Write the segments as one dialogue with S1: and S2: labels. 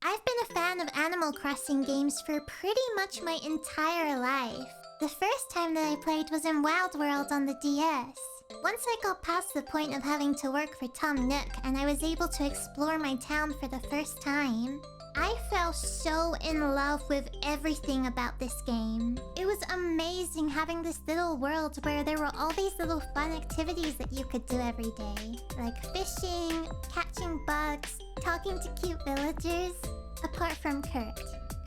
S1: I've been a fan of Animal Crossing games for pretty much my entire life. The first time that I played was in Wild World on the DS. Once I got past the point of having to work for Tom Nook and I was able to explore my town for the first time, I fell so in love with everything about this game. It was amazing having this little world where there were all these little fun activities that you could do every day. Like fishing, catching bugs, talking to cute villagers. Apart from Kurt.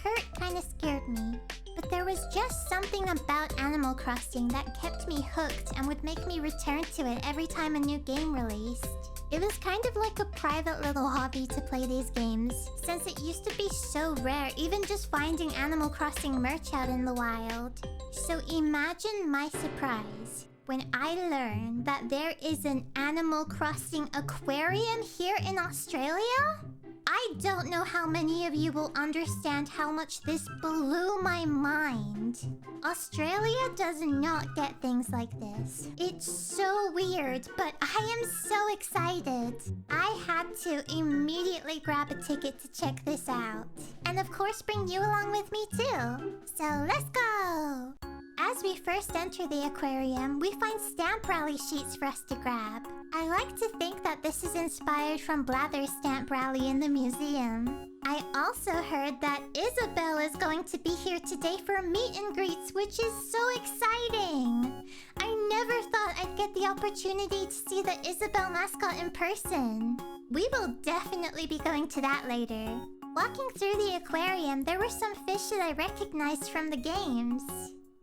S1: Kurt kinda scared me. But there was just something about Animal Crossing that kept me hooked and would make me return to it every time a new game released. It was kind of like a private little hobby to play these games, since it used to be so rare even just finding Animal Crossing merch out in the wild. So imagine my surprise when I learned that there is an Animal Crossing Aquarium here in Australia? I don't know how many of you will understand how much this blew my mind. Australia does not get things like this. It's so weird, but I am so excited. I had to immediately grab a ticket to check this out. And of course bring you along with me too. So let's go! As we first enter the aquarium, we find stamp rally sheets for us to grab. I like to think that this is inspired from Blather's stamp rally in the museum. I also heard that Isabelle is going to be here today for meet and greets, which is so exciting! I never thought I'd get the opportunity to see the Isabelle mascot in person. We will definitely be going to that later. Walking through the aquarium, there were some fish that I recognized from the games.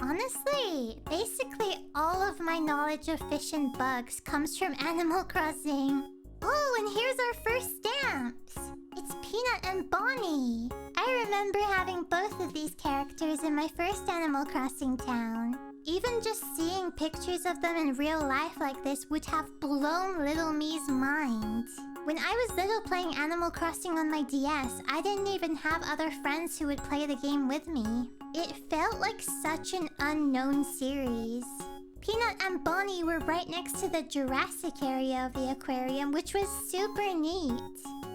S1: Honestly, basically all of my knowledge of fish and bugs comes from Animal Crossing. Oh, and here's our first stamps! It's Peanut and Bonnie! I remember having both of these characters in my first Animal Crossing town. Even just seeing pictures of them in real life like this would have blown little me's mind. When I was little playing Animal Crossing on my DS, I didn't even have other friends who would play the game with me. It felt like such an unknown series. Peanut and Bonnie were right next to the Jurassic area of the aquarium, which was super neat.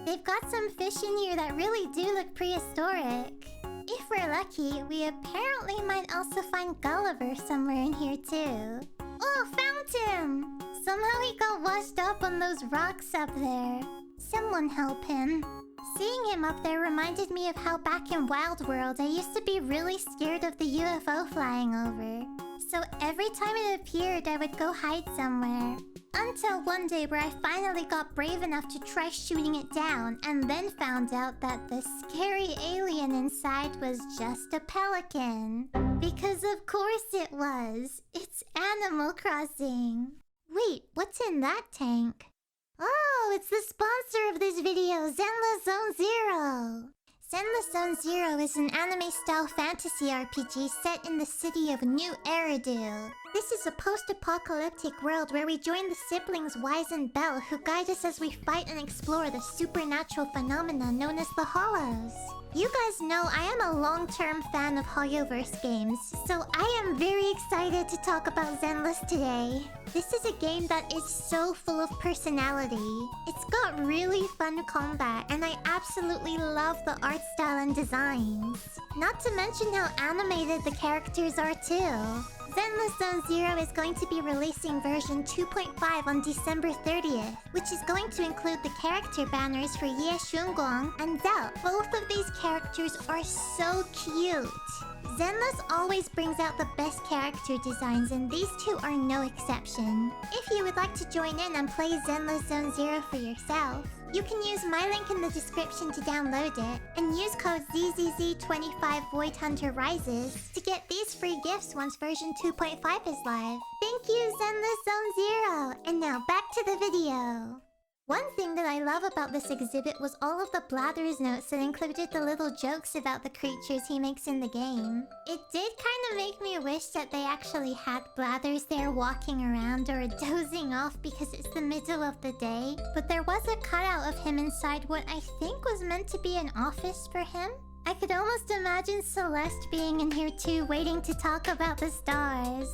S1: They've got some fish in here that really do look prehistoric. If we're lucky, we apparently might also find Gulliver somewhere in here too. Oh, found him! Somehow he got washed up on those rocks up there. Someone help him. Seeing him up there reminded me of how back in Wild World I used to be really scared of the UFO flying over. So every time it appeared, I would go hide somewhere. Until one day where I finally got brave enough to try shooting it down and then found out that the scary alien inside was just a pelican. Because of course it was. It's Animal Crossing. Wait, what's in that tank? Oh, it's the sponsor of this video, Zenless Zone Zero! Zenless Zone Zero is an anime-style fantasy RPG set in the city of New Eridu. This is a post-apocalyptic world where we join the siblings Wise and Belle, who guide us as we fight and explore the supernatural phenomena known as the Hollows. You guys know I am a long-term fan of Hoyoverse games, so I am very excited to talk about Zenless today. This is a game that is so full of personality. It's got really fun combat, and I absolutely love the art style and designs. Not to mention how animated the characters are too. Zenless Zone Zero is going to be releasing version 2.5 on December 30th, which is going to include the character banners for Ye Shunguang and Zhao. Both of these characters are so cute. Zenless always brings out the best character designs, and these two are no exception. If you would like to join in and play Zenless Zone Zero for yourself, you can use my link in the description to download it, and use code ZZZ25 Void Hunter Rises to get these free gifts once version 2.5 is live. Thank you, Zenless Zone Zero! And now back to the video! One thing that I love about this exhibit was all of the Blather's notes that included the little jokes about the creatures he makes in the game. It did kind of make me wish that they actually had Blathers there walking around or dozing off because it's the middle of the day, but there was a cutout of him inside what I think was meant to be an office for him. I could almost imagine Celeste being in here too, waiting to talk about the stars.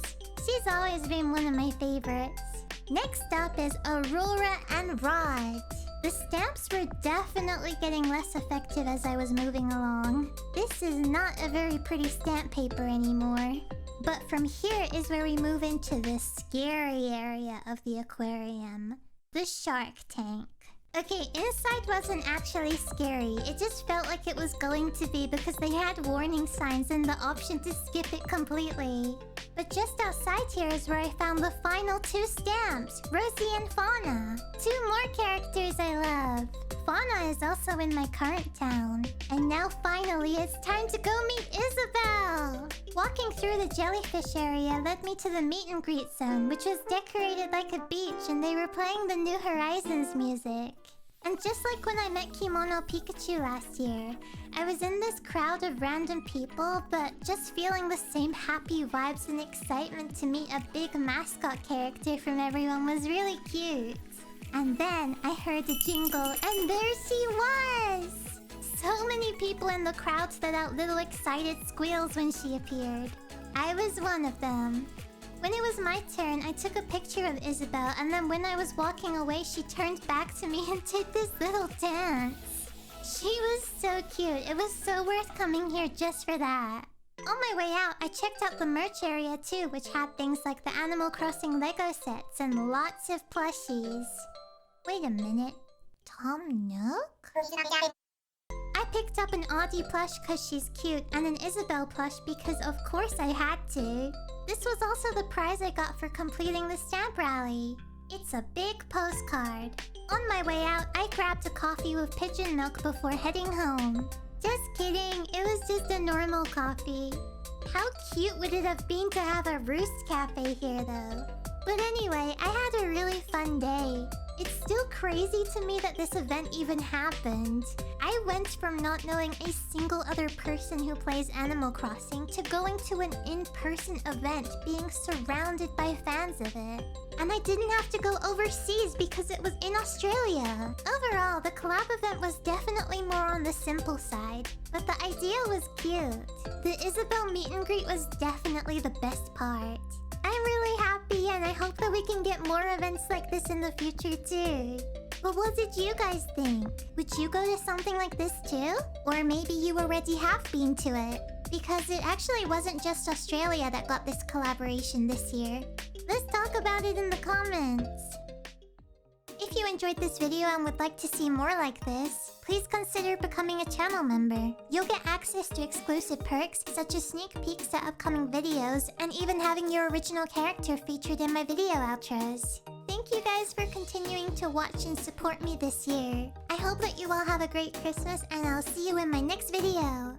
S1: She's always been one of my favorites. Next up is Aurora and Rod. The stamps were definitely getting less effective as I was moving along. This is not a very pretty stamp paper anymore. But from here is where we move into the scary area of the aquarium. The shark tank. Okay, inside wasn't actually scary. It just felt like it was going to be because they had warning signs and the option to skip it completely. But just outside here is where I found the final 2 stamps, Rosie and Fauna. 2 more characters I love. Fauna is also in my current town. And now finally it's time to go meet Isabelle! Walking through the jellyfish area led me to the meet and greet zone, which was decorated like a beach and they were playing the New Horizons music. And just like when I met Kimono Pikachu last year, I was in this crowd of random people, but just feeling the same happy vibes and excitement to meet a big mascot character from everyone was really cute. And then I heard a jingle, and there she was! So many people in the crowd let out little excited squeals when she appeared. I was one of them. When it was my turn, I took a picture of Isabelle, and then when I was walking away, she turned back to me and did this little dance. She was so cute. It was so worth coming here just for that. On my way out, I checked out the merch area too, which had things like the Animal Crossing Lego sets and lots of plushies. Wait a minute. Tom Nook? I picked up an Audie plush because she's cute and an Isabelle plush because of course I had to. This was also the prize I got for completing the stamp rally. It's a big postcard. On my way out, I grabbed a coffee with pigeon milk before heading home. Just kidding, it was just a normal coffee. How cute would it have been to have a Roost Cafe here though? But anyway, I had a really fun day. It's still crazy to me that this event even happened. I went from not knowing a single other person who plays Animal Crossing to going to an in-person event, being surrounded by fans of it. And I didn't have to go overseas because it was in Australia. Overall, the collab event was definitely more on the simple side, but the idea was cute. The Isabelle meet and greet was definitely the best part. I'm really happy and I hope that we can get more events like this in the future too. But what did you guys think? Would you go to something like this too? Or maybe you already have been to it? Because it actually wasn't just Australia that got this collaboration this year. Let's talk about it in the comments. If you enjoyed this video and would like to see more like this, please consider becoming a channel member. You'll get access to exclusive perks such as sneak peeks at upcoming videos and even having your original character featured in my video outros. Thank you guys for continuing to watch and support me this year. I hope that you all have a great Christmas and I'll see you in my next video.